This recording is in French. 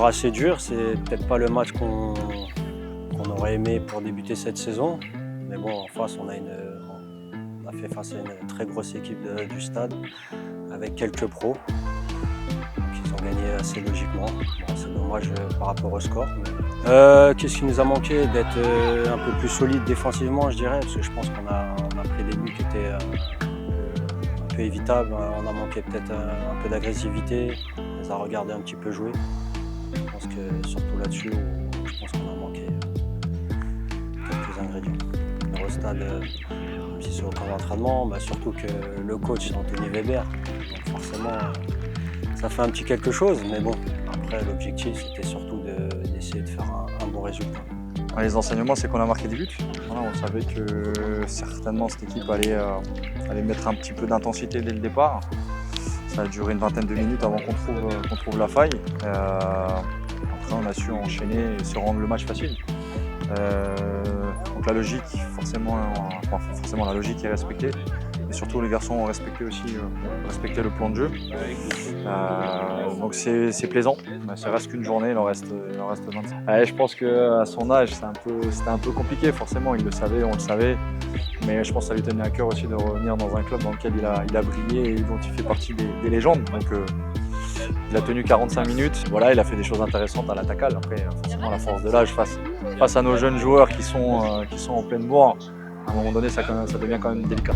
encore assez dur, c'est peut-être pas le match qu'on aurait aimé pour débuter cette saison. Mais bon, en face, on a fait face à une très grosse équipe du stade avec quelques pros. Donc ils ont gagné assez logiquement. Bon, c'est dommage par rapport au score. Qu'est-ce qui nous a manqué? D'être un peu plus solide défensivement, je dirais, parce que je pense qu'on a pris des buts qui étaient un peu évitables. On a manqué peut-être un peu d'agressivité. On les a regardés un petit peu jouer. Je pense que surtout là-dessus, je pense qu'on a manqué quelques ingrédients. Dans le stade, même si c'est au camp d'entraînement, surtout que le coach c'est Anthony Weber. Donc forcément, ça fait un petit quelque chose. Mais bon, après l'objectif c'était surtout d'essayer de faire un bon résultat. Les enseignements, c'est qu'on a marqué des buts. Voilà, on savait que certainement cette équipe allait mettre un petit peu d'intensité dès le départ. Ça a duré une vingtaine de minutes avant qu'on trouve la faille. Après, on a su enchaîner et se rendre le match facile. Donc la logique, forcément la logique est respectée. Et surtout, les garçons ont respecté le plan de jeu. Donc c'est plaisant. Mais ça reste qu'une journée, il en reste 25. Je pense qu'à son âge, c'était un peu compliqué. Forcément, il le savait, on le savait. Mais je pense que ça lui tenait à cœur aussi de revenir dans un club dans lequel il a brillé et dont il fait partie des légendes. Donc il a tenu 45 minutes. Voilà, il a fait des choses intéressantes à l'attaqual. Après, forcément, la force de l'âge face à nos jeunes joueurs qui sont en pleine bourre, à un moment donné, ça devient quand même délicat.